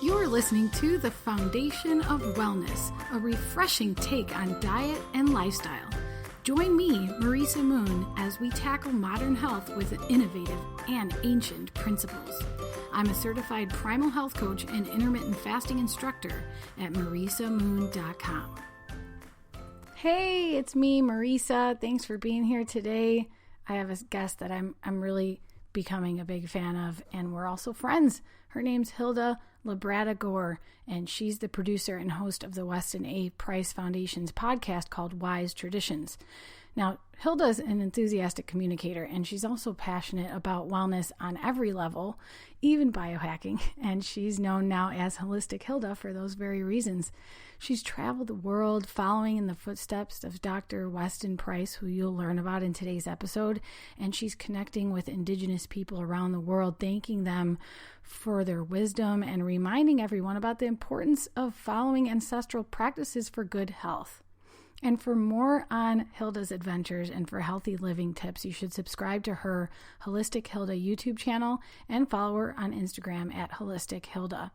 You're listening to The Foundation of Wellness, a refreshing take on diet and lifestyle. Join me, Marisa Moon, as we tackle modern health with innovative and ancient principles. I'm a certified primal health coach and intermittent fasting instructor at marisamoon.com. Hey, it's me, Marisa. Thanks for being here today. I have a guest that I'm really becoming a big fan of, and we're also friends. Her name's Hilda Labrada Gore, and she's the producer and host of the Weston A Price Foundation's podcast called Wise Traditions. Now, Hilda's an enthusiastic communicator, and she's also passionate about wellness on every level, even biohacking, and she's known now as Holistic Hilda for those very reasons. She's traveled the world following in the footsteps of Dr. Weston Price, who you'll learn about in today's episode, and she's connecting with Indigenous people around the world, thanking them for their wisdom and reminding everyone about the importance of following ancestral practices for good health. And for more on Hilda's adventures and for healthy living tips, you should subscribe to her Holistic Hilda YouTube channel and follow her on Instagram at Holistic Hilda.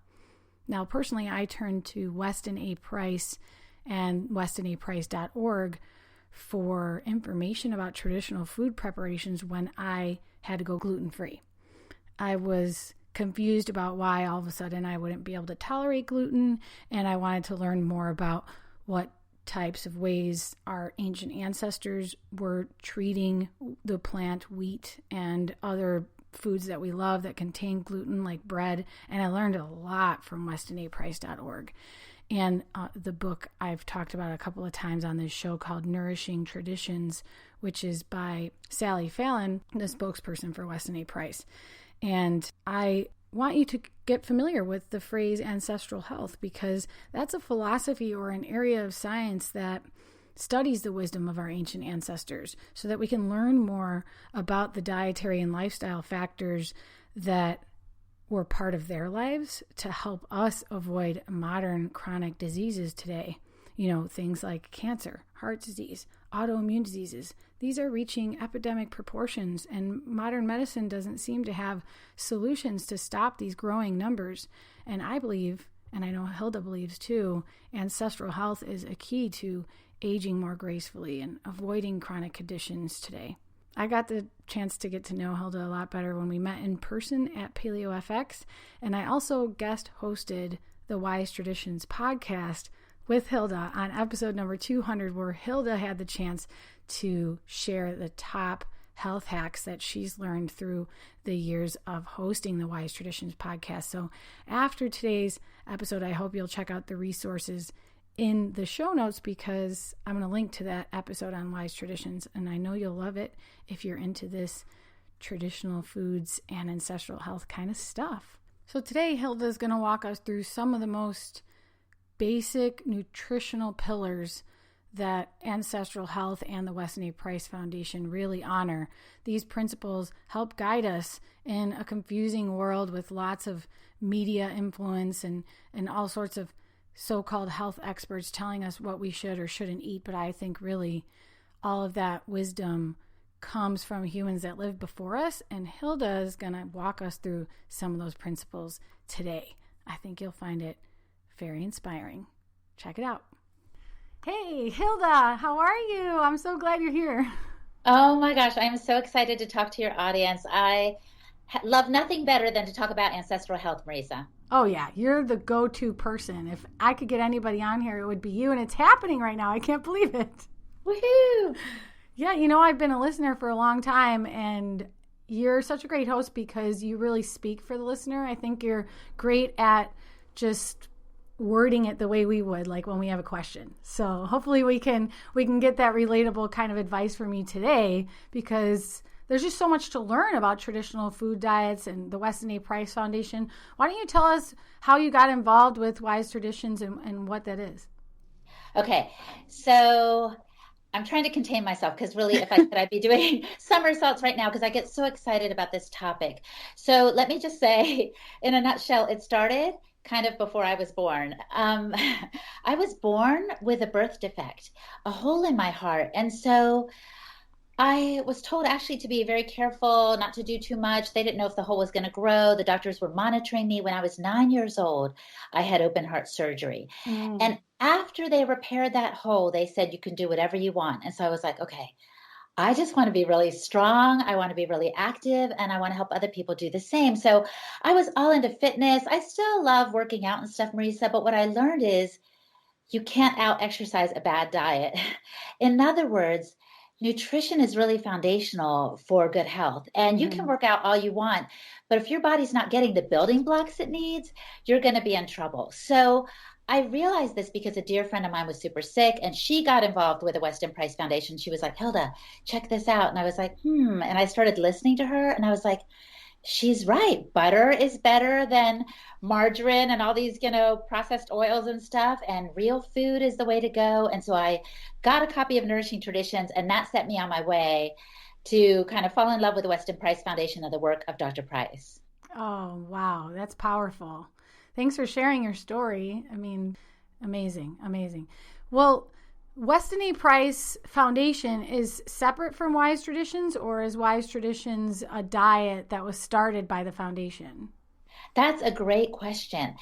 Now, personally, I turned to Weston A Price and westonaprice.org for information about traditional food preparations when I had to go gluten-free. I was confused about why all of a sudden I wouldn't be able to tolerate gluten, and I wanted to learn more about what types of ways our ancient ancestors were treating the plant wheat and other foods that we love that contain gluten, like bread. And I learned a lot from westonaprice.org. And the book I've talked about a couple of times on this show called Nourishing Traditions, which is by Sally Fallon, the spokesperson for Weston A Price. And I want you to get familiar with the phrase ancestral health, because that's a philosophy or an area of science that studies the wisdom of our ancient ancestors so that we can learn more about the dietary and lifestyle factors that were part of their lives to help us avoid modern chronic diseases today. You know, things like cancer, heart disease, autoimmune diseases. These are reaching epidemic proportions, and modern medicine doesn't seem to have solutions to stop these growing numbers. And I believe, and I know Hilda believes too, ancestral health is a key to aging more gracefully and avoiding chronic conditions today. I got the chance to get to know Hilda a lot better when we met in person at PaleoFX, and I also guest hosted the Wise Traditions podcast with Hilda on episode number 200, where Hilda had the chance to share the top health hacks that she's learned through the years of hosting the Wise Traditions podcast. So after today's episode, I hope you'll check out the resources in the show notes, because I'm going to link to that episode on Wise Traditions, and I know you'll love it if you're into this traditional foods and ancestral health kind of stuff. So today, Hilda is going to walk us through some of the most basic nutritional pillars that Ancestral Health and the Weston A Price Foundation really honor. These principles help guide us in a confusing world with lots of media influence and all sorts of so-called health experts telling us what we should or shouldn't eat. But I think really all of that wisdom comes from humans that lived before us, and Hilda is going to walk us through some of those principles today. I think you'll find it very inspiring. Check it out. Hey, Hilda, how are you? I'm so glad you're here. Oh my gosh, I'm so excited to talk to your audience. I love nothing better than to talk about ancestral health, Marisa. Oh yeah, you're the go-to person. If I could get anybody on here, it would be you, and it's happening right now. I can't believe it. Woohoo! Yeah, you know, I've been a listener for a long time, and you're such a great host because you really speak for the listener. I think you're great at just wording it the way we would, like when we have a question. So hopefully we can get that relatable kind of advice from you today, because there's just so much to learn about traditional food diets and the Weston A Price Foundation. Why don't you tell us how you got involved with Wise Traditions and what that is? Okay, so I'm trying to contain myself, because really, if I could, I'd be doing somersaults right now because I get so excited about this topic. So let me just say, in a nutshell, it started kind of before I was born. I was born with a birth defect, a hole in my heart. And so I was told actually to be very careful, not to do too much. They didn't know if the hole was going to grow. The doctors were monitoring me. When I was 9 years old, I had open heart surgery. Mm. And after they repaired that hole, they said, you can do whatever you want. And so I was like, okay, I just want to be really strong. I want to be really active and I want to help other people do the same. So I was all into fitness. I still love working out and stuff, Marisa. But what I learned is you can't out exercise a bad diet. In other words, nutrition is really foundational for good health. And you can Hmm. work out all you want, but if your body's not getting the building blocks it needs, you're going to be in trouble. So I realized this because a dear friend of mine was super sick and she got involved with the Weston Price Foundation. She was like, Hilda, check this out. And I was like, And I started listening to her and I was like, she's right. Butter is better than margarine and all these, processed oils and stuff. And real food is the way to go. And so I got a copy of Nourishing Traditions, and that set me on my way to kind of fall in love with the Weston Price Foundation and the work of Dr. Price. Oh, wow. That's powerful. Thanks for sharing your story. I mean, amazing, amazing. Well, Weston A Price Foundation is separate from Wise Traditions, or is Wise Traditions a diet that was started by the foundation? That's a great question.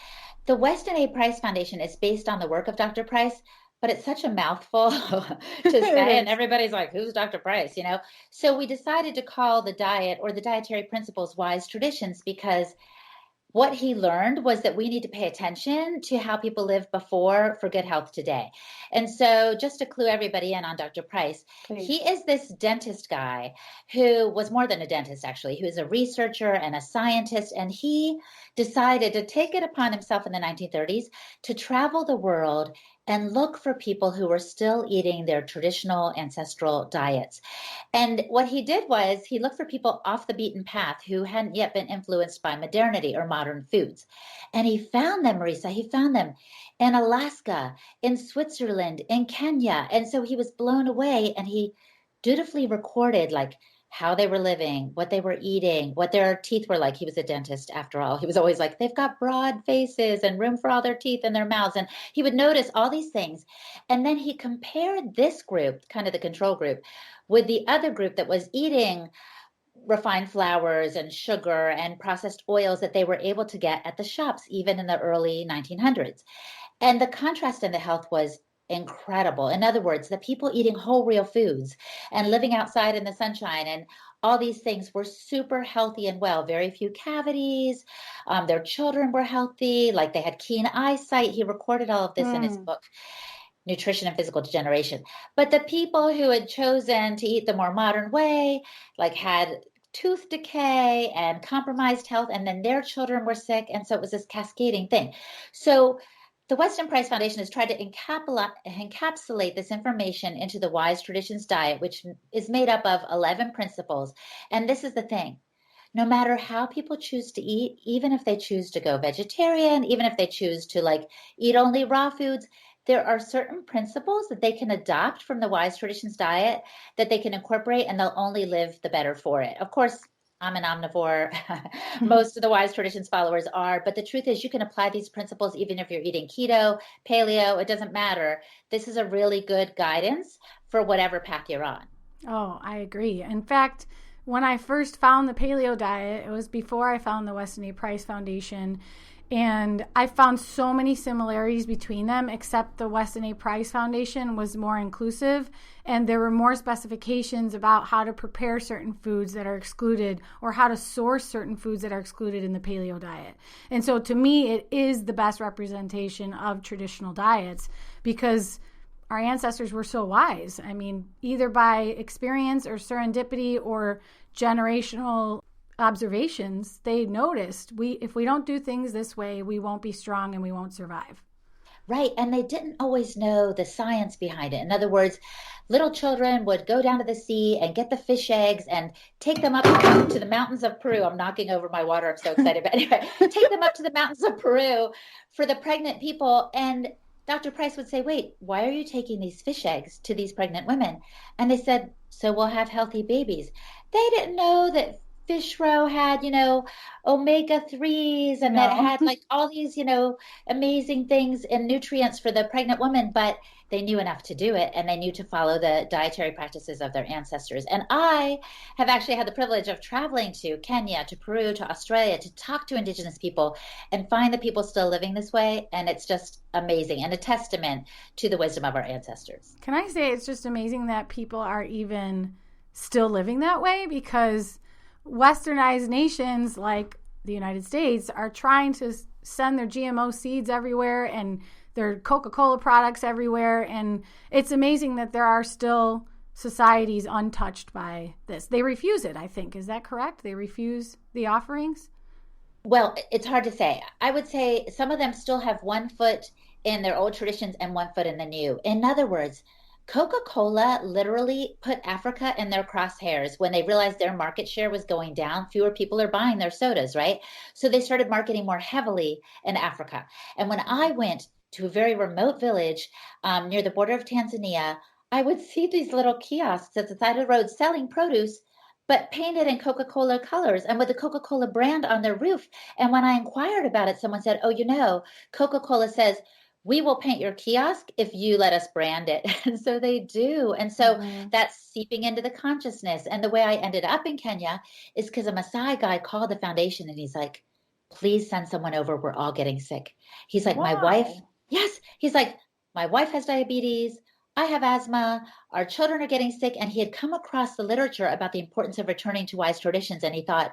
The Weston A. Price Foundation is based on the work of Dr. Price, but it's such a mouthful to It say, and is. everybody's like, who's Dr. Price? So we decided to call the diet or the dietary principles Wise Traditions because what he learned was that we need to pay attention to how people lived before for good health today. And so, just to clue everybody in on Dr. Price, he Please. is this dentist guy who was more than a dentist, actually, who is a researcher and a scientist. And he decided to take it upon himself in the 1930s to travel the world and look for people who were still eating their traditional ancestral diets. And what he did was he looked for people off the beaten path who hadn't yet been influenced by modernity or modern foods. And he found them, Marisa. He found them in Alaska, in Switzerland, in Kenya. And so he was blown away and he dutifully recorded like how they were living, what they were eating, what their teeth were like. He was a dentist after all. He was always like, they've got broad faces and room for all their teeth in their mouths. And he would notice all these things. And then he compared this group, kind of the control group, with the other group that was eating refined flours and sugar and processed oils that they were able to get at the shops, even in the early 1900s. And the contrast in the health was incredible. In other words, the people eating whole real foods and living outside in the sunshine and all these things were super healthy and well, very few cavities. Their children were healthy, like they had keen eyesight. He recorded all of this in his Mm. book, Nutrition and Physical Degeneration. But the people who had chosen to eat the more modern way, like had tooth decay and compromised health, and then their children were sick. And so it was this cascading thing. So the Weston Price Foundation has tried to encapsulate this information into the Wise Traditions diet, which is made up of 11 principles. And this is the thing. No matter how people choose to eat, even if they choose to go vegetarian, even if they choose to like eat only raw foods, there are certain principles that they can adopt from the Wise Traditions diet that they can incorporate and they'll only live the better for it. Of course, I'm an omnivore. Most of the Wise Traditions followers are, but the truth is you can apply these principles even if you're eating keto, paleo, it doesn't matter. This is a really good guidance for whatever path you're on. Oh, I agree. In fact, when I first found the paleo diet, it was before I found the Weston A. Price Foundation. And I found so many similarities between them, except the Weston A. Price Foundation was more inclusive. And there were more specifications about how to prepare certain foods that are excluded or how to source certain foods that are excluded in the paleo diet. And so to me, it is the best representation of traditional diets because our ancestors were so wise. I mean, either by experience or serendipity or generational observations, they noticed if we don't do things this way, we won't be strong and we won't survive. Right. And they didn't always know the science behind it. In other words, little children would go down to the sea and get the fish eggs and take them up to the mountains of Peru. I'm knocking over my water. I'm so excited. But anyway, take them up to the mountains of Peru for the pregnant people. And Dr. Price would say, wait, why are you taking these fish eggs to these pregnant women? And they said, so we'll have healthy babies. They didn't know that fish roe had, omega-3s and that No. had like all these, amazing things and nutrients for the pregnant woman, but they knew enough to do it and they knew to follow the dietary practices of their ancestors. And I have actually had the privilege of traveling to Kenya, to Peru, to Australia to talk to indigenous people and find the people still living this way. And it's just amazing and a testament to the wisdom of our ancestors. Can I say it's just amazing that people are even still living that way, because westernized nations like the United States are trying to send their GMO seeds everywhere and their Coca-Cola products everywhere. And it's amazing that there are still societies untouched by this. They refuse it, I think. Is that correct? They refuse the offerings? Well, it's hard to say. I would say some of them still have one foot in their old traditions and one foot in the new. In other words, Coca-Cola literally put Africa in their crosshairs when they realized their market share was going down. Fewer people are buying their sodas, right? So they started marketing more heavily in Africa. And when I went to a very remote village near the border of Tanzania, I would see these little kiosks at the side of the road selling produce, but painted in Coca-Cola colors and with the Coca-Cola brand on their roof. And when I inquired about it, someone said, oh, Coca-Cola says, we will paint your kiosk if you let us brand it. And so they do. And so that's seeping into the consciousness. And the way I ended up in Kenya is because a Maasai guy called the foundation and he's like, please send someone over. We're all getting sick. He's like, Wow. my wife. Yes. He's like, my wife has diabetes. I have asthma. Our children are getting sick. And he had come across the literature about the importance of returning to wise traditions. And he thought,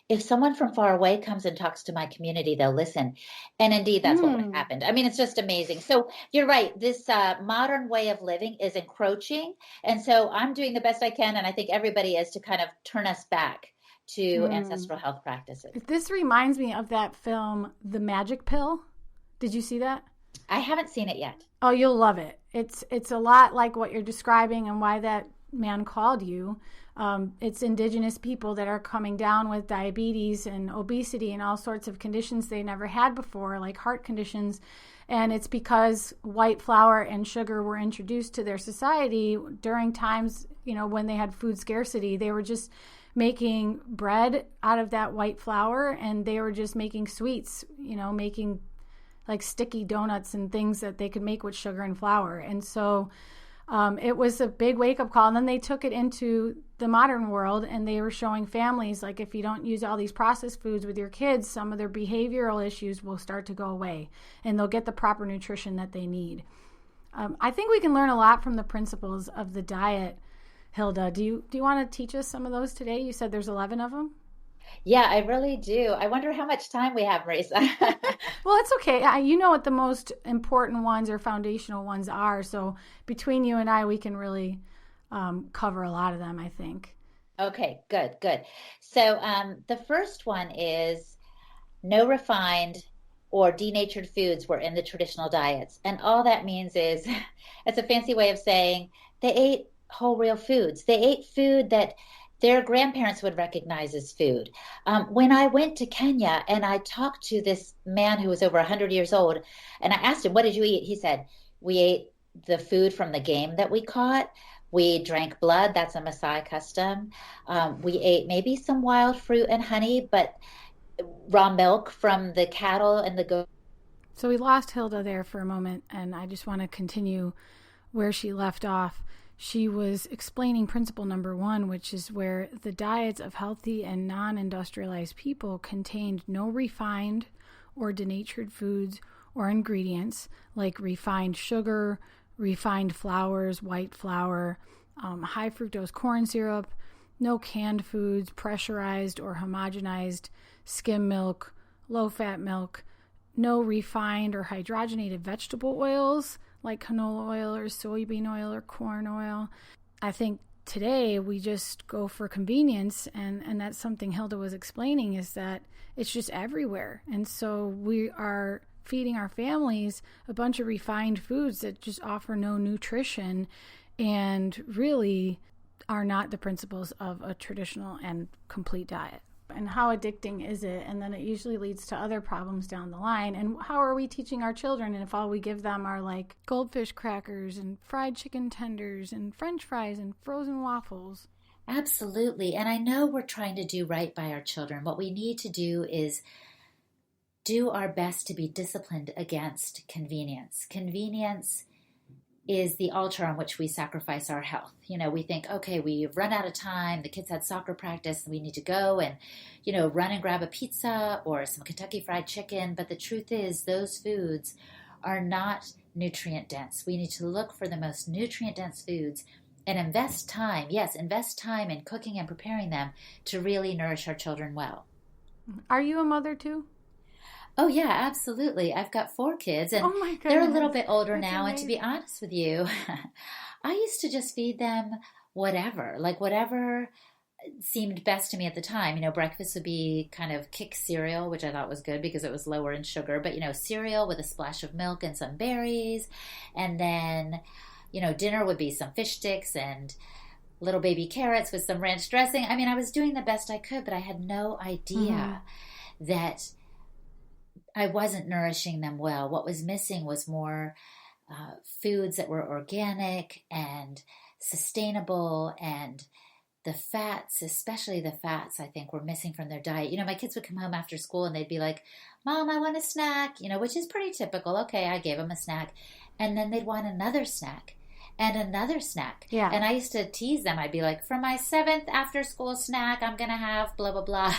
if someone from far away comes and talks to my community, they'll listen. And indeed, that's what happened. I mean, it's just amazing. So you're right. This modern way of living is encroaching. And so I'm doing the best I can. And I think everybody is to kind of turn us back to ancestral health practices. This reminds me of that film, The Magic Pill. Did you see that? I haven't seen it yet. Oh, you'll love it. It's a lot like what you're describing and why that man called you. It's indigenous people that are coming down with diabetes and obesity and all sorts of conditions they never had before, like heart conditions. And it's because white flour and sugar were introduced to their society during times, when they had food scarcity. They were just making bread out of that white flour, and they were just making sweets, making like sticky donuts and things that they could make with sugar and flour. And so it was a big wake-up call. And then they took it into the modern world, and they were showing families, like, if you don't use all these processed foods with your kids, some of their behavioral issues will start to go away, and they'll get the proper nutrition that they need. I think we can learn a lot from the principles of the diet. Hilda, do you want to teach us some of those today? You said there's 11 of them. Yeah, I really do. I wonder how much time we have, Marisa. Well, it's okay. You know what the most important ones or foundational ones are. So between you and I, we can really cover a lot of them, I think. Okay, good. So the first one is no refined or denatured foods were in the traditional diets. And all that means is, it's a fancy way of saying they ate whole real foods. They ate food that their grandparents would recognize as food. When I went to Kenya and I talked to this man who was over 100 years old, and I asked him, what did you eat? He said, we ate the food from the game that we caught. We drank blood. That's a Maasai custom. We ate maybe some wild fruit and honey, but raw milk from the cattle and the goats. So we lost Hilda there for a moment, and I just want to continue where she left off. She was explaining principle number 1, which is where the diets of healthy and non-industrialized people contained no refined or denatured foods or ingredients like refined sugar, refined flours, white flour, high fructose corn syrup, no canned foods, pressurized or homogenized skim milk, low-fat milk, no refined or hydrogenated vegetable oils like canola oil or soybean oil or corn oil. I think today we just go for convenience, and that's something Hilda was explaining, is that it's just everywhere. And so we are feeding our families a bunch of refined foods that just offer no nutrition and really are not the principles of a traditional and complete diet. And how addicting is it? And then it usually leads to other problems down the line. And how are we teaching our children? And if all we give them are like goldfish crackers and fried chicken tenders and French fries and frozen waffles. Absolutely. And I know we're trying to do right by our children. What we need to do is do our best to be disciplined against convenience. Convenience is the altar on which we sacrifice our health. We think, okay, we've run out of time. The kids had soccer practice. We need to go and, run and grab a pizza or some Kentucky Fried Chicken. But the truth is those foods are not nutrient dense. We need to look for the most nutrient dense foods and invest time. Yes, invest time in cooking and preparing them to really nourish our children well. Are you a mother too? Oh, yeah, absolutely. I've got 4 kids, and oh my goodness, they're a little bit older that's now. amazing. And to be honest with you, I used to just feed them whatever seemed best to me at the time. Breakfast would be kind of kick cereal, which I thought was good because it was lower in sugar, but, cereal with a splash of milk and some berries. And then, dinner would be some fish sticks and little baby carrots with some ranch dressing. I mean, I was doing the best I could, but I had no idea that I wasn't nourishing them well. What was missing was more foods that were organic and sustainable, and the fats, especially the fats, I think were missing from their diet. My kids would come home after school and they'd be like, Mom, I want a snack, which is pretty typical. Okay, I gave them a snack. And then they'd want another snack and another snack. Yeah. And I used to tease them. I'd be like, for my 7th after school snack, I'm going to have blah, blah, blah.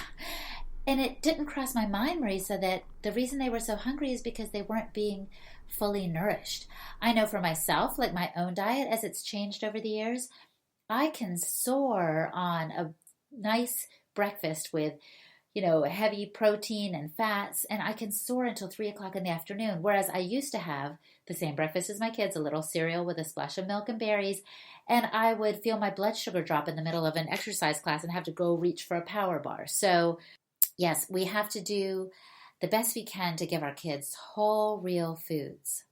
And it didn't cross my mind, Marisa, that the reason they were so hungry is because they weren't being fully nourished. I know for myself, like my own diet, as it's changed over the years, I can soar on a nice breakfast with, heavy protein and fats, and I can soar until 3 o'clock in the afternoon. Whereas I used to have the same breakfast as my kids, a little cereal with a splash of milk and berries, and I would feel my blood sugar drop in the middle of an exercise class and have to go reach for a power bar. So yes, we have to do the best we can to give our kids whole, real foods.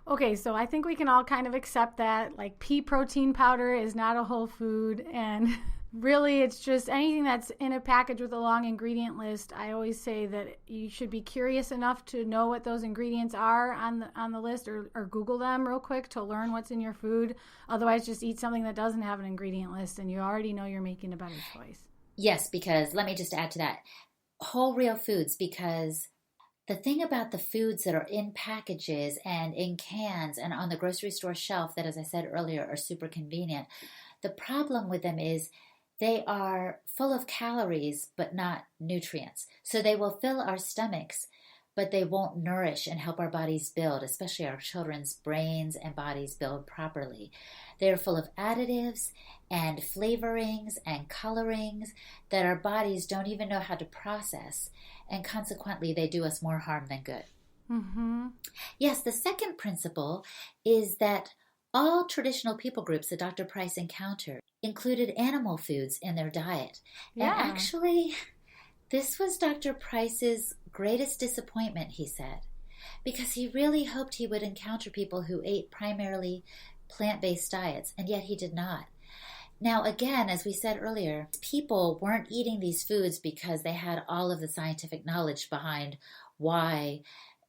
Okay, so I think we can all kind of accept that, like, pea protein powder is not a whole food, and really it's just anything that's in a package with a long ingredient list. I always say that you should be curious enough to know what those ingredients are on the list, or Google them real quick to learn what's in your food. Otherwise, just eat something that doesn't have an ingredient list, and you already know you're making a better choice. Yes, because let me just add to that. Whole real foods, because the thing about the foods that are in packages and in cans and on the grocery store shelf that, as I said earlier, are super convenient, the problem with them is they are full of calories but not nutrients. So they will fill our stomachs, but they won't nourish and help our bodies build, especially our children's brains and bodies build properly. They're full of additives and flavorings and colorings that our bodies don't even know how to process, and consequently they do us more harm than good. Mm-hmm. Yes, the second principle is that all traditional people groups that Dr. Price encountered included animal foods in their diet. Yeah. And actually, this was Dr. Price's greatest disappointment, he said, because he really hoped he would encounter people who ate primarily plant-based diets, and yet he did not. Now, again, as we said earlier, people weren't eating these foods because they had all of the scientific knowledge behind why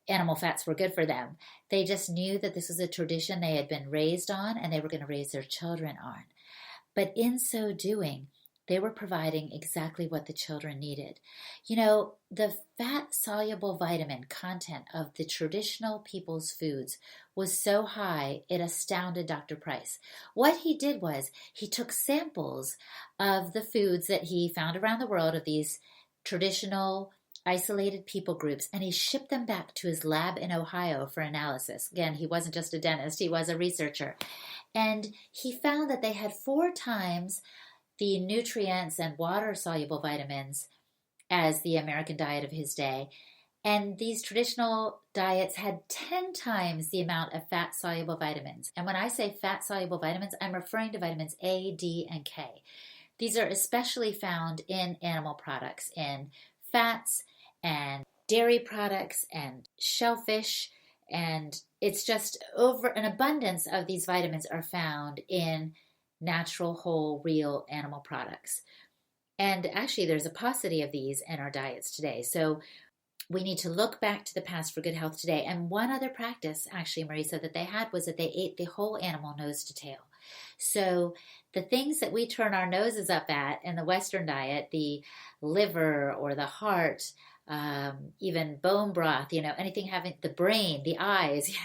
animal fats were good for them. They just knew that this was a tradition they had been raised on and they were going to raise their children on. But in so doing, they were providing exactly what the children needed. The fat-soluble vitamin content of the traditional people's foods was so high, it astounded Dr. Price. What he did was he took samples of the foods that he found around the world of these traditional isolated people groups, and he shipped them back to his lab in Ohio for analysis. Again, he wasn't just a dentist, he was a researcher. And he found that they had 4 times the nutrients and water-soluble vitamins as the American diet of his day. And these traditional diets had 10 times the amount of fat-soluble vitamins. And when I say fat-soluble vitamins, I'm referring to vitamins A, D, and K. These are especially found in animal products, in fats and dairy products and shellfish. And it's just an abundance of these vitamins are found in natural, whole, real animal products. And actually, there's a paucity of these in our diets today. So we need to look back to the past for good health today. And one other practice, actually, Marisa, that they had was that they ate the whole animal nose to tail. So the things that we turn our noses up at in the Western diet, the liver or the heart, even bone broth, anything having the brain, the eyes,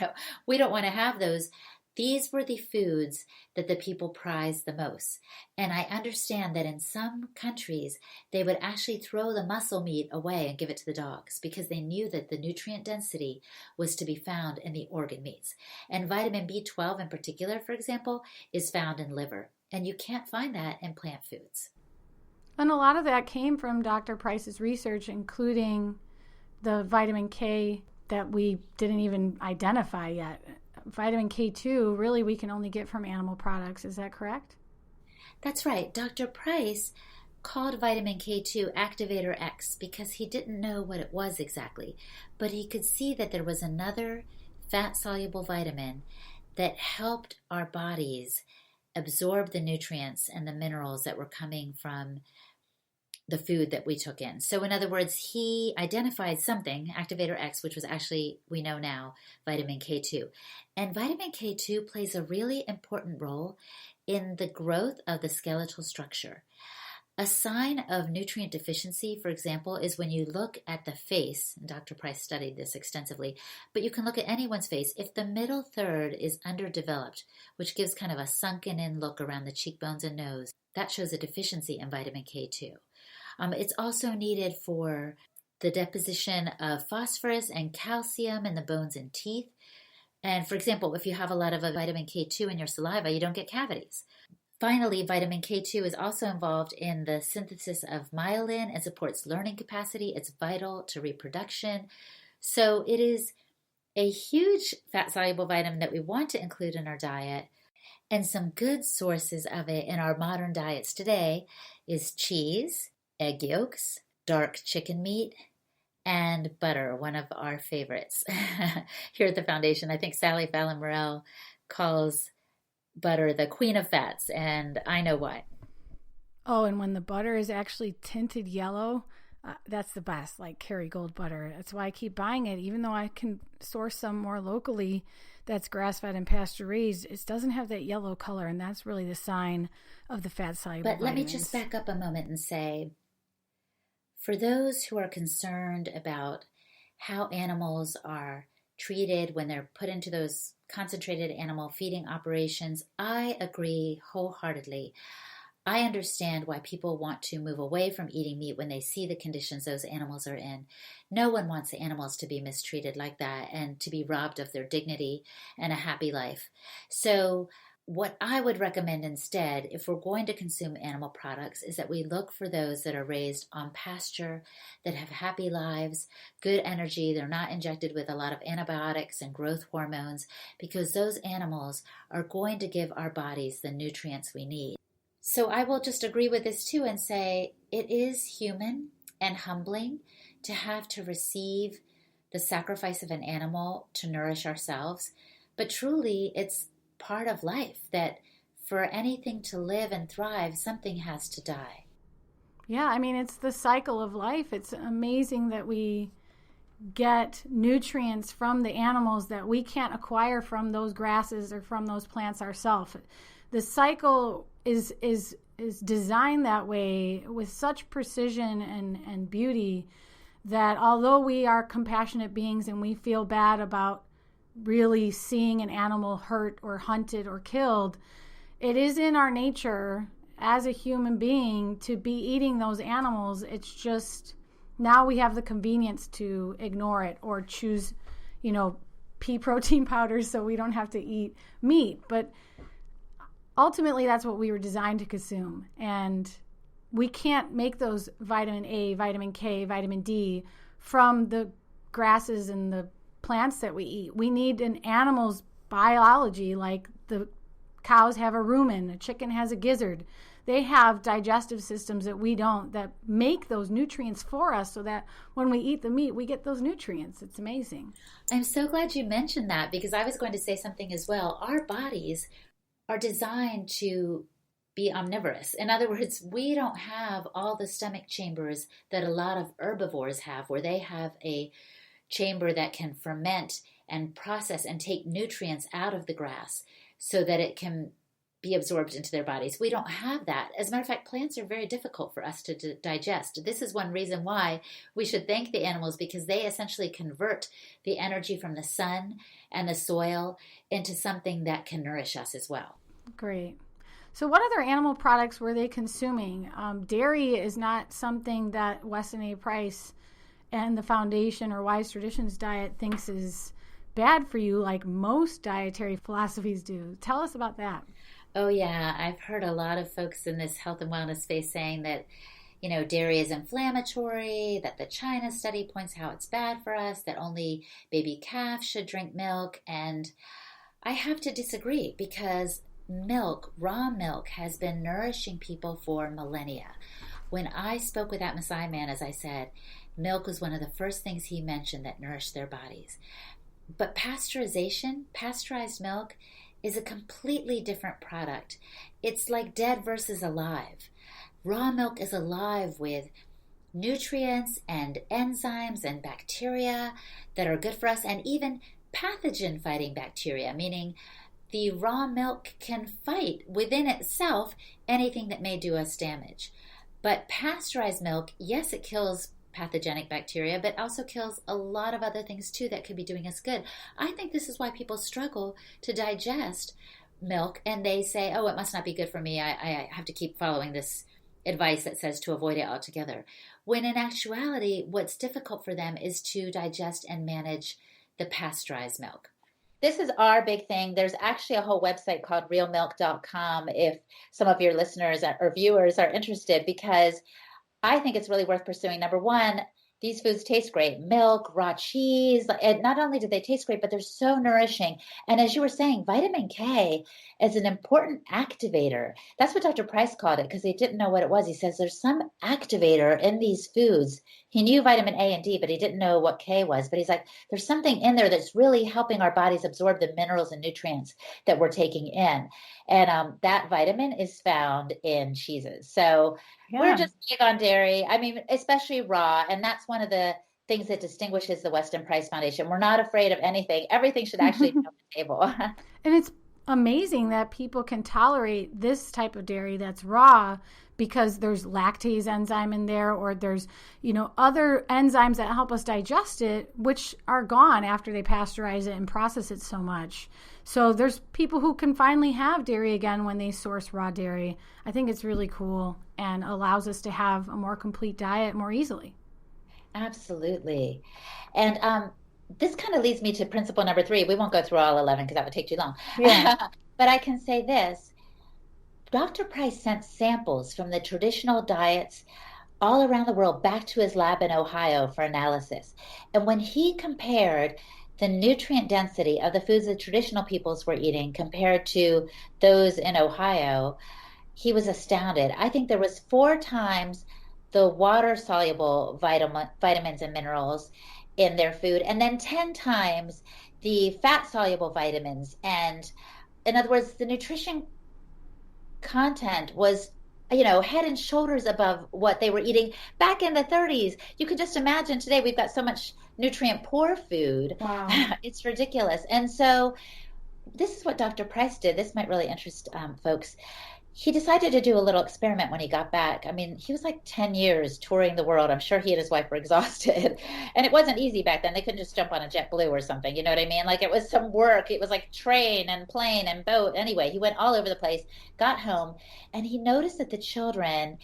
we don't want to have those. These were the foods that the people prized the most. And I understand that in some countries, they would actually throw the muscle meat away and give it to the dogs because they knew that the nutrient density was to be found in the organ meats. And vitamin B12 in particular, for example, is found in liver. And you can't find that in plant foods. And a lot of that came from Dr. Price's research, including the vitamin K that we didn't even identify yet. Vitamin K2, really, we can only get from animal products. Is that correct? That's right. Dr. Price called vitamin K2 activator X because he didn't know what it was exactly, but he could see that there was another fat-soluble vitamin that helped our bodies absorb the nutrients and the minerals that were coming from the food that we took in. So in other words, he identified something, activator X, which was actually, we know now, vitamin K2. And vitamin K2 plays a really important role in the growth of the skeletal structure. A sign of nutrient deficiency, for example, is when you look at the face, and Dr. Price studied this extensively, but you can look at anyone's face. If the middle third is underdeveloped, which gives kind of a sunken in look around the cheekbones and nose, that shows a deficiency in vitamin K2. It's also needed for the deposition of phosphorus and calcium in the bones and teeth. And for example, if you have a lot of vitamin K2 in your saliva, you don't get cavities. Finally, vitamin K2 is also involved in the synthesis of myelin and supports learning capacity. It's vital to reproduction. So it is a huge fat-soluble vitamin that we want to include in our diet. And some good sources of it in our modern diets today is cheese, egg yolks, dark chicken meat, and butter, one of our favorites here at the foundation. I think Sally Fallon Morell calls butter the queen of fats, and I know why. Oh, and when the butter is actually tinted yellow, that's the best, like Kerrygold butter. That's why I keep buying it, even though I can source some more locally that's grass-fed and pasture-raised. It doesn't have that yellow color, and that's really the sign of the fat-soluble But let me vitamins. just back up a moment and say, for those who are concerned about how animals are treated when they're put into those concentrated animal feeding operations, I agree wholeheartedly. I understand why people want to move away from eating meat when they see the conditions those animals are in. No one wants the animals to be mistreated like that and to be robbed of their dignity and a happy life. So what I would recommend instead, if we're going to consume animal products, is that we look for those that are raised on pasture, that have happy lives, good energy. They're not injected with a lot of antibiotics and growth hormones, because those animals are going to give our bodies the nutrients we need. So I will just agree with this too and say it is human and humbling to have to receive the sacrifice of an animal to nourish ourselves, but truly it's part of life that for anything to live and thrive, something has to die. Yeah, I mean, it's the cycle of life. It's amazing that we get nutrients from the animals that we can't acquire from those grasses or from those plants ourselves. The cycle is designed that way with such precision and beauty that although we are compassionate beings and we feel bad about really seeing an animal hurt or hunted or killed, it is in our nature as a human being to be eating those animals. It's just now we have the convenience to ignore it or choose, pea protein powders so we don't have to eat meat. But ultimately, that's what we were designed to consume. And we can't make those vitamin A, vitamin K, vitamin D from the grasses and the plants that we eat. We need an animal's biology, like the cows have a rumen, a chicken has a gizzard. They have digestive systems that we don't, that make those nutrients for us so that when we eat the meat, we get those nutrients. It's amazing. I'm so glad you mentioned that, because I was going to say something as well. Our bodies are designed to be omnivorous. In other words, we don't have all the stomach chambers that a lot of herbivores have, where they have a chamber that can ferment and process and take nutrients out of the grass so that it can be absorbed into their bodies. We don't have that. As a matter of fact, plants are very difficult for us to digest. This is one reason why we should thank the animals, because they essentially convert the energy from the sun and the soil into something that can nourish us as well. Great. So what other animal products were they consuming? Dairy is not something that Weston A. Price and the Foundation or Wise Traditions Diet thinks is bad for you like most dietary philosophies do. Tell us about that. Oh, yeah. I've heard a lot of folks in this health and wellness space saying that, dairy is inflammatory, that the China study points how it's bad for us, that only baby calves should drink milk. And I have to disagree, because milk, raw milk, has been nourishing people for millennia. When I spoke with that Maasai man, as I said, milk was one of the first things he mentioned that nourished their bodies. But pasteurized milk, is a completely different product. It's like dead versus alive. Raw milk is alive with nutrients and enzymes and bacteria that are good for us, and even pathogen-fighting bacteria, meaning the raw milk can fight within itself anything that may do us damage. But pasteurized milk, yes, it kills pathogenic bacteria, but also kills a lot of other things too that could be doing us good. I think this is why people struggle to digest milk, and they say, oh, it must not be good for me. I have to keep following this advice that says to avoid it altogether. When in actuality, what's difficult for them is to digest and manage the pasteurized milk. This is our big thing. There's actually a whole website called realmilk.com if some of your listeners or viewers are interested, because I think it's really worth pursuing. Number one, these foods taste great. Milk, raw cheese, and not only do they taste great, but they're so nourishing. And as you were saying, vitamin K is an important activator. That's what Dr. Price called it, because he didn't know what it was. He says there's some activator in these foods. He knew vitamin A and D, but he didn't know what K was. But he's like, there's something in there that's really helping our bodies absorb the minerals and nutrients that we're taking in. And that vitamin is found in cheeses. So we're just big on dairy. I mean, especially raw. And that's one of the things that distinguishes the Weston Price Foundation. We're not afraid of anything. Everything should actually be on the table. And it's amazing that people can tolerate this type of dairy that's raw, because there's lactase enzyme in there, or there's, other enzymes that help us digest it, which are gone after they pasteurize it and process it so much. So there's people who can finally have dairy again when they source raw dairy. I think it's really cool and allows us to have a more complete diet more easily. Absolutely. And this kind of leads me to principle number 3. We won't go through all 11 because that would take too long. Yeah. But I can say this. Dr. Price sent samples from the traditional diets all around the world back to his lab in Ohio for analysis. And when he compared the nutrient density of the foods the traditional peoples were eating compared to those in Ohio, he was astounded. I think there was 4 times the water-soluble vitamins and minerals in their food, and then 10 times the fat-soluble vitamins. And in other words, the nutrition content was, head and shoulders above what they were eating back in the 30s. You can just imagine today we've got so much nutrient poor food. Wow. It's ridiculous. And so this is what Dr. Price did. This might really interest folks. He decided to do a little experiment when he got back. I mean, he was like 10 years touring the world. I'm sure he and his wife were exhausted. And it wasn't easy back then. They couldn't just jump on a JetBlue or something. You know what I mean? Like, it was some work. It was like train and plane and boat. Anyway, he went all over the place, got home, and he noticed that the children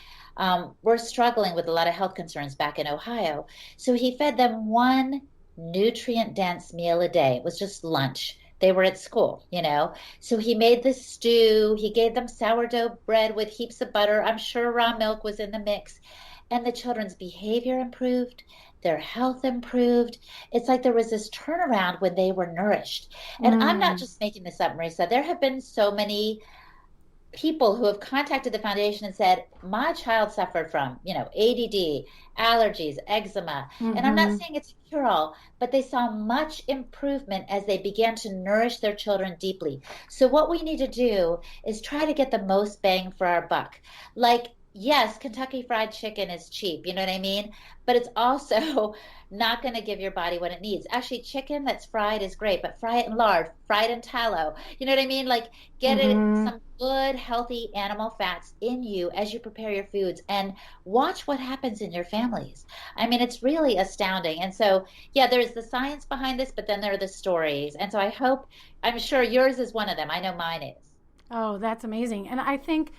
were struggling with a lot of health concerns back in Ohio. So he fed them one nutrient-dense meal a day. It was just lunch. They were at school, So he made this stew. He gave them sourdough bread with heaps of butter. I'm sure raw milk was in the mix. And the children's behavior improved. Their health improved. It's like there was this turnaround when they were nourished. And I'm not just making this up, Marisa. There have been so many people who have contacted the foundation and said, my child suffered from, ADD, allergies, eczema. And I'm not saying it's a cure-all, but they saw much improvement as they began to nourish their children deeply. So what we need to do is try to get the most bang for our buck. Like, yes, Kentucky Fried Chicken is cheap, you know what I mean? But it's also not going to give your body what it needs. Actually, chicken that's fried is great, but fry it in lard, fry it in tallow. You know what I mean? Like get it Mm-hmm. some good, healthy animal fats in you as you prepare your foods and watch what happens in your families. I mean, it's really astounding. And so, yeah, there's the science behind this, but then there are the stories. And so I'm sure yours is one of them. I know mine is. Oh, that's amazing. And I think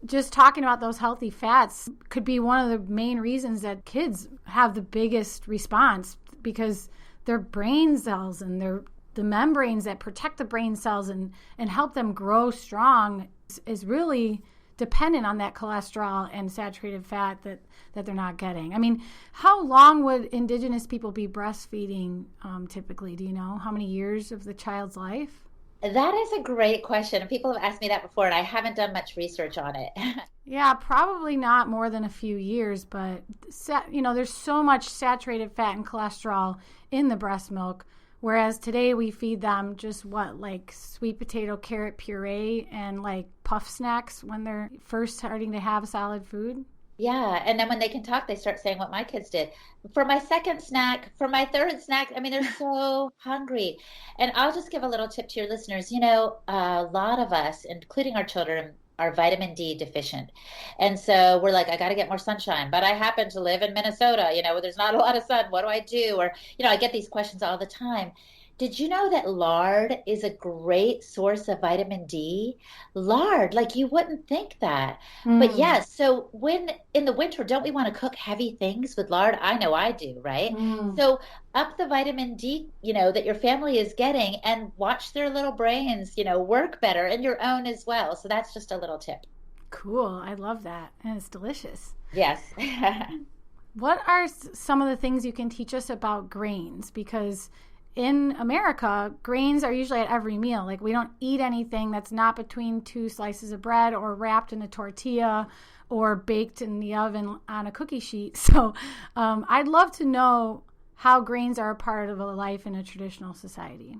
just talking about those healthy fats could be one of the main reasons that kids have the biggest response, because their brain cells and the membranes that protect the brain cells and help them grow strong is really dependent on that cholesterol and saturated fat that they're not getting. I mean, how long would indigenous people be breastfeeding typically? Do you know how many years of the child's life? That is a great question. And people have asked me that before, and I haven't done much research on it. Yeah, probably not more than a few years, but there's so much saturated fat and cholesterol in the breast milk, whereas today we feed them just like sweet potato carrot puree and like puff snacks when they're first starting to have solid food. Yeah. And then when they can talk, they start saying what my kids did. For my second snack, for my third snack, I mean, they're so hungry. And I'll just give a little tip to your listeners. A lot of us, including our children, are vitamin D deficient. And so we're like, I got to get more sunshine. But I happen to live in Minnesota, where there's not a lot of sun. What do I do? Or, I get these questions all the time. Did you know that lard is a great source of vitamin D? Lard, like you wouldn't think that. But Mm, yes, so when in the winter, don't we want to cook heavy things with lard? I know I do, right? mm. So up the vitamin D, that your family is getting and watch their little brains, work better and your own as well. So that's just a little tip. Cool. I love that. And it's delicious. Yes. What are some of the things you can teach us about grains? Because in America, grains are usually at every meal. Like we don't eat anything that's not between two slices of bread or wrapped in a tortilla or baked in the oven on a cookie sheet. So I'd love to know how grains are a part of a life in a traditional society.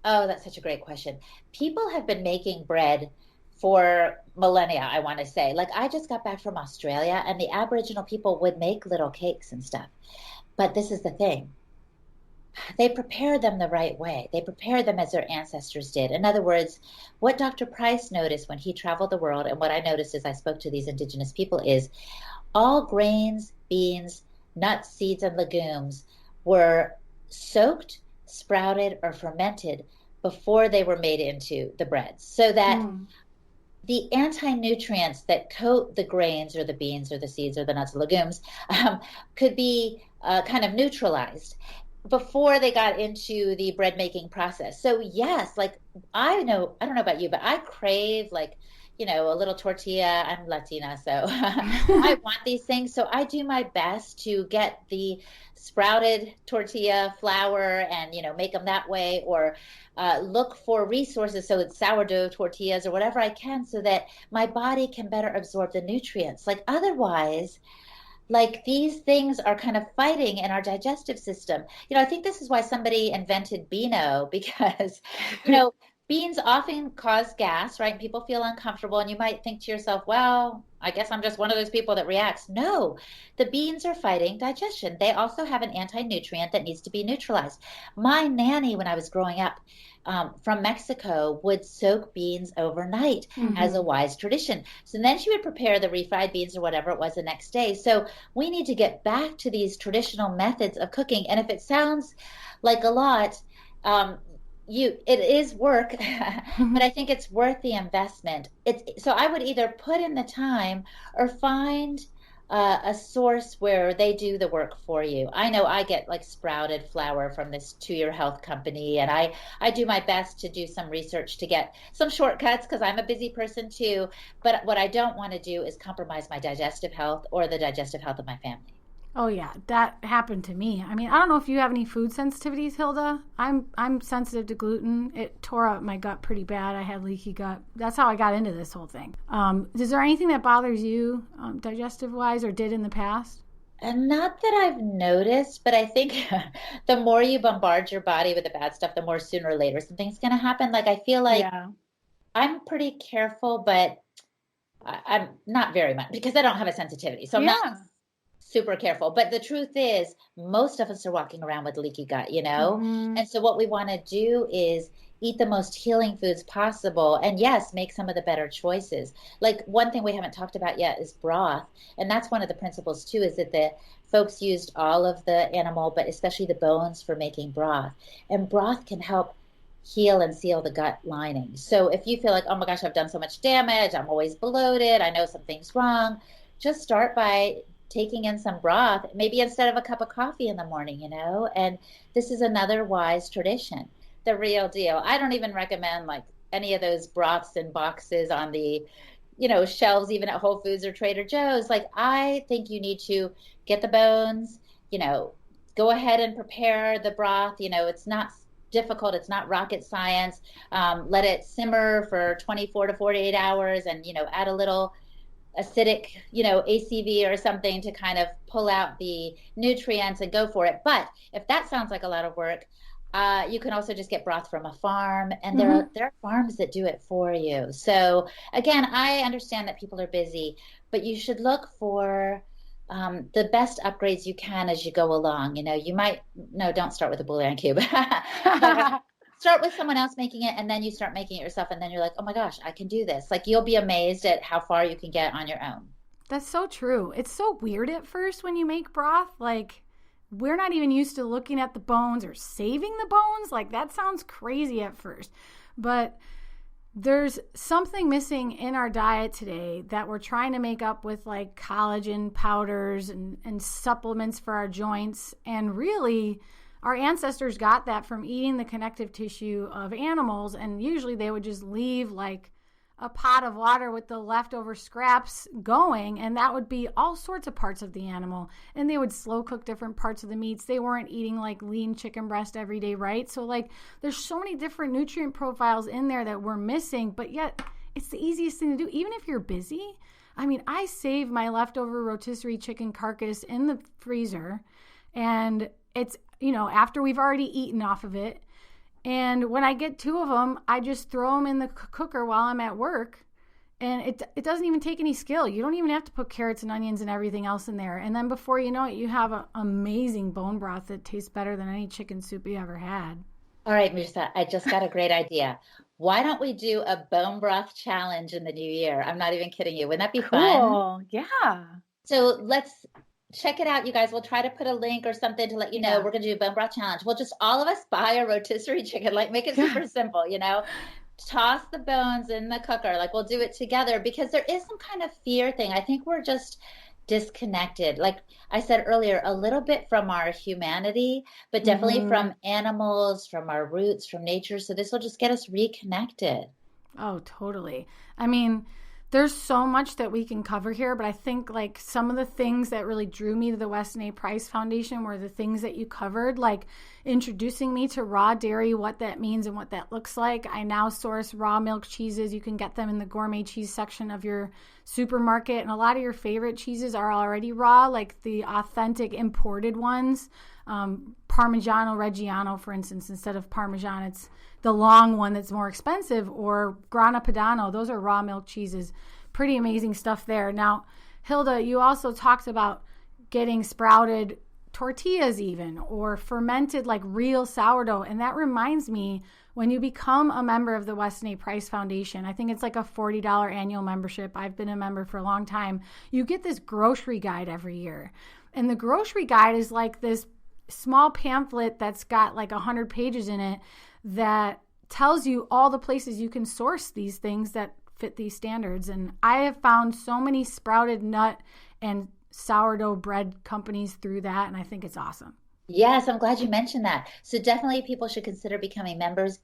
Oh, that's such a great question. People have been making bread for millennia, I want to say. Like I just got back from Australia and the Aboriginal people would make little cakes and stuff. But this is the thing. They prepare them the right way. They prepare them as their ancestors did. In other words, what Dr. Price noticed when he traveled the world, and what I noticed as I spoke to these indigenous people, is all grains, beans, nuts, seeds, and legumes were soaked, sprouted, or fermented before they were made into the breads, so that Mm. the anti-nutrients that coat the grains or the beans or the seeds or the nuts or legumes could be kind of neutralized before they got into the bread making process. So yes, like I don't know about you, but I crave like, a little tortilla. I'm Latina, so I want these things. So I do my best to get the sprouted tortilla flour and, make them that way, or look for resources. So it's sourdough tortillas or whatever I can so that my body can better absorb the nutrients. Like otherwise, like these things are kind of fighting in our digestive system. I think this is why somebody invented Beano because, beans often cause gas, right? And people feel uncomfortable. And you might think to yourself, well, I guess I'm just one of those people that reacts. No, the beans are fighting digestion. They also have an anti-nutrient that needs to be neutralized. My nanny, when I was growing up, from Mexico would soak beans overnight as a Hmm. wise tradition. So then she would prepare the refried beans or whatever it was the next day. So we need to get back to these traditional methods of cooking. And if it sounds like a lot, um, it is work, but I think it's worth the investment. So I would either put in the time or find a source where they do the work for you. I know I get like sprouted flour from this To Your Health company, and I do my best to do some research to get some shortcuts because I'm a busy person too. But what I don't want to do is compromise my digestive health or the digestive health of my family. Oh yeah, that happened to me. I mean, I don't know if you have any food sensitivities, Hilda. I'm sensitive to gluten. It tore up my gut pretty bad. I had leaky gut. That's how I got into this whole thing. Is there anything that bothers you, digestive wise, or did in the past? And not that I've noticed, but I think the more you bombard your body with the bad stuff, the more sooner or later something's going to happen. Like I feel like Yeah. I'm pretty careful, but I'm not very much because I don't have a sensitivity. So I'm not super careful. But the truth is, most of us are walking around with leaky gut, Mm-hmm. And so what we want to do is eat the most healing foods possible. And yes, make some of the better choices. Like one thing we haven't talked about yet is broth. And that's one of the principles too, is that the folks used all of the animal, but especially the bones for making broth. And broth can help heal and seal the gut lining. So if you feel like, oh my gosh, I've done so much damage, I'm always bloated, I know something's wrong, just start by taking in some broth, maybe instead of a cup of coffee in the morning, and this is another wise tradition, the real deal. I don't even recommend like any of those broths in boxes on the shelves, even at Whole Foods or Trader Joe's. Like, I think you need to get the bones, go ahead and prepare the broth. It's not difficult. It's not rocket science. Let it simmer for 24 to 48 hours and, add a little acidic, ACV or something to kind of pull out the nutrients and go for it. But if that sounds like a lot of work, you can also just get broth from a farm, and there are farms that do it for you. So again, I understand that people are busy, but you should look for the best upgrades you can as you go along. You might, no, don't start with a bouillon cube. Start with someone else making it, and then you start making it yourself, and then you're like, oh my gosh, I can do this. Like, you'll be amazed at how far you can get on your own. That's so true. It's so weird at first when you make broth. Like, we're not even used to looking at the bones or saving the bones. Like, that sounds crazy at first. But there's something missing in our diet today that we're trying to make up with like collagen powders and supplements for our joints. And really, our ancestors got that from eating the connective tissue of animals. And usually they would just leave like a pot of water with the leftover scraps going, and that would be all sorts of parts of the animal. And they would slow cook different parts of the meats. They weren't eating like lean chicken breast every day, right? So like there's so many different nutrient profiles in there that we're missing, but yet it's the easiest thing to do, even if you're busy. I mean, I save my leftover rotisserie chicken carcass in the freezer, and it's, after we've already eaten off of it. And when I get 2 of them, I just throw them in the cooker while I'm at work. And it doesn't even take any skill. You don't even have to put carrots and onions and everything else in there. And then before you know it, you have an amazing bone broth that tastes better than any chicken soup you ever had. All right, Marissa, I just got a great idea. Why don't we do a bone broth challenge in the new year? I'm not even kidding you. Wouldn't that be fun? Cool. Yeah. So let's check it out, you guys. We'll try to put a link or something to let you know we're going to do a bone broth challenge. We'll just all of us buy a rotisserie chicken, like make it super simple, toss the bones in the cooker. Like, we'll do it together because there is some kind of fear thing. I think we're just disconnected. Like I said earlier, a little bit from our humanity, but definitely from animals, from our roots, from nature. So this will just get us reconnected. Oh, totally. I mean, there's so much that we can cover here, but I think like some of the things that really drew me to the Weston A Price Foundation were the things that you covered, like introducing me to raw dairy, what that means and what that looks like. I now source raw milk cheeses. You can get them in the gourmet cheese section of your supermarket. And a lot of your favorite cheeses are already raw, like the authentic imported ones. Parmigiano Reggiano, for instance, instead of Parmesan, it's the long one that's more expensive, or Grana Padano. Those are raw milk cheeses. Pretty amazing stuff there. Now, Hilda, you also talked about getting sprouted tortillas even, or fermented like real sourdough. And that reminds me, when you become a member of the Weston A Price Foundation, I think it's like a $40 annual membership. I've been a member for a long time. You get this grocery guide every year. And the grocery guide is like this small pamphlet that's got like 100 pages in it that tells you all the places you can source these things that fit these standards. And I have found so many sprouted nut and sourdough bread companies through that, and I think it's awesome. Yes, I'm glad you mentioned that. So definitely people should consider becoming members,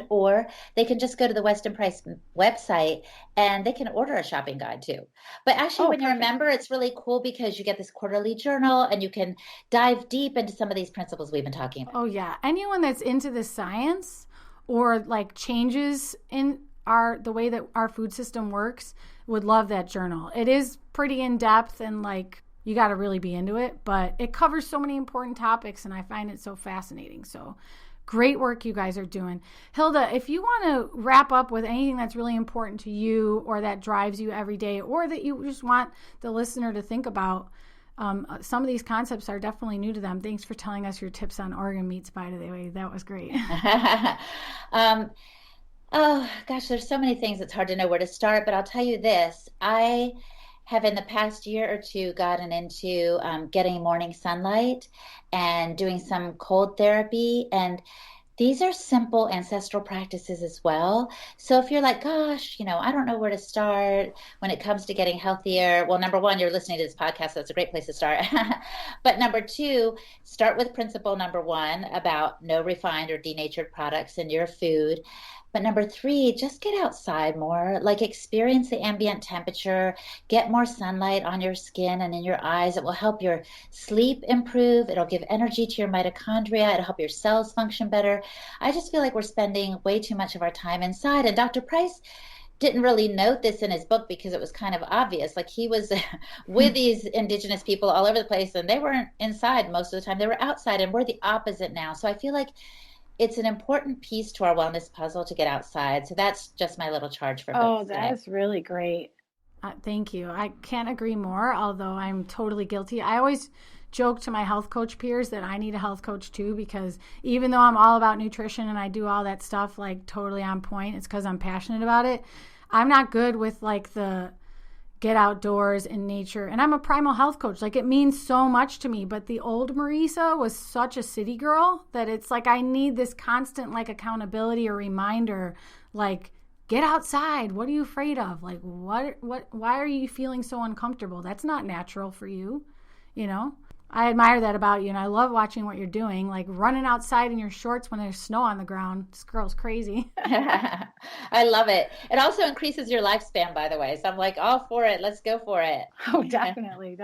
or they can just go to the Weston Price website and they can order a shopping guide too. But actually, when you're a member, it's really cool because you get this quarterly journal and you can dive deep into some of these principles we've been talking about. Oh yeah. Anyone that's into the science or like changes in the way that our food system works would love that journal. It is pretty in depth and like you got to really be into it, but it covers so many important topics and I find it so fascinating. So Great work you guys are doing. Hilda, if you want to wrap up with anything that's really important to you or that drives you every day or that you just want the listener to think about, some of these concepts are definitely new to them. Thanks for telling us your tips on organ meats, by the way. That was great. Oh, gosh, there's so many things. It's hard to know where to start, but I'll tell you this. I have in the past year or two gotten into getting morning sunlight and doing some cold therapy. And these are simple ancestral practices as well. So if you're like, gosh, I don't know where to start when it comes to getting healthier. Well, number one, you're listening to this podcast, so it's a great place to start. But number two, start with principle number one about no refined or denatured products in your food. But number three, just get outside more, like experience the ambient temperature, get more sunlight on your skin and in your eyes. It will help your sleep improve. It'll give energy to your mitochondria. It'll help your cells function better. I just feel like we're spending way too much of our time inside. And Dr. Price didn't really note this in his book because it was kind of obvious. Like he was with these indigenous people all over the place and they weren't inside most of the time. They were outside, and we're the opposite now. So I feel like it's an important piece to our wellness puzzle to get outside. So that's just my little charge for folks today. That's really great. Thank you. I can't agree more, although I'm totally guilty. I always joke to my health coach peers that I need a health coach too, because even though I'm all about nutrition and I do all that stuff like totally on point, it's because I'm passionate about it. I'm not good with like the get outdoors in nature. And I'm a primal health coach. Like it means so much to me. But the old Marisa was such a city girl that it's like I need this constant like accountability or reminder, like get outside. What are you afraid of? Like why are you feeling so uncomfortable? That's not natural for you, I admire that about you, and I love watching what you're doing, like running outside in your shorts when there's snow on the ground. This girl's crazy. I love it. It also increases your lifespan, by the way. So I'm like, all for it. Let's go for it. Oh, definitely.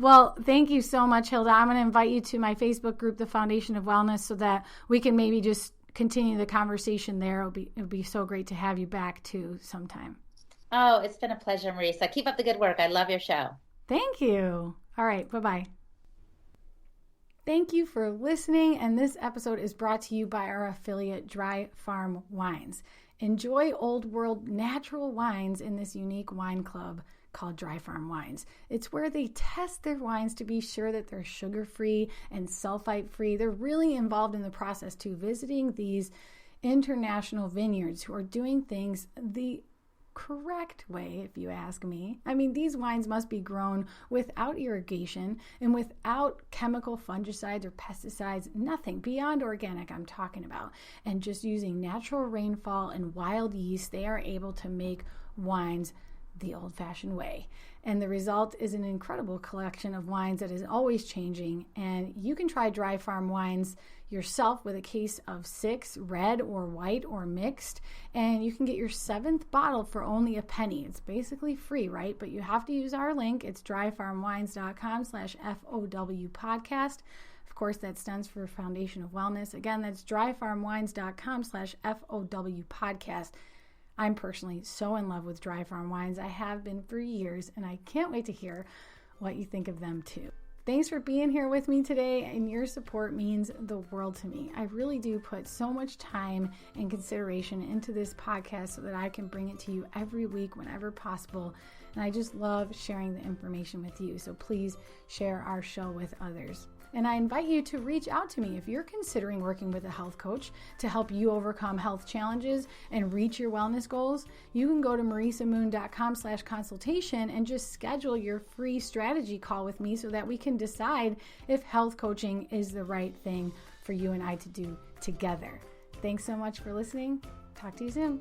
Well, thank you so much, Hilda. I'm going to invite you to my Facebook group, The Foundation of Wellness, so that we can maybe just continue the conversation there. It'll be so great to have you back too sometime. Oh, it's been a pleasure, Marisa. Keep up the good work. I love your show. Thank you. All right. Bye-bye. Thank you for listening, and this episode is brought to you by our affiliate, Dry Farm Wines. Enjoy old world natural wines in this unique wine club called Dry Farm Wines. It's where they test their wines to be sure that they're sugar-free and sulfite-free. They're really involved in the process too, visiting these international vineyards who are doing things the correct way, if you ask me. I mean, these wines must be grown without irrigation and without chemical fungicides or pesticides, nothing beyond organic I'm talking about. And just using natural rainfall and wild yeast, they are able to make wines the old-fashioned way. And the result is an incredible collection of wines that is always changing. And you can try Dry Farm Wines yourself with a case of 6, red or white or mixed. And you can get your 7th bottle for only a penny. It's basically free, right? But you have to use our link. It's dryfarmwines.com/FOW podcast. Of course, that stands for Foundation of Wellness. Again, that's dryfarmwines.com/FOW podcast. I'm personally so in love with Dry Farm Wines. I have been for years, and I can't wait to hear what you think of them too. Thanks for being here with me today, and your support means the world to me. I really do put so much time and consideration into this podcast so that I can bring it to you every week whenever possible, and I just love sharing the information with you. So please share our show with others. And I invite you to reach out to me if you're considering working with a health coach to help you overcome health challenges and reach your wellness goals. You can go to marisamoon.com/consultation and just schedule your free strategy call with me so that we can decide if health coaching is the right thing for you and I to do together. Thanks so much for listening. Talk to you soon.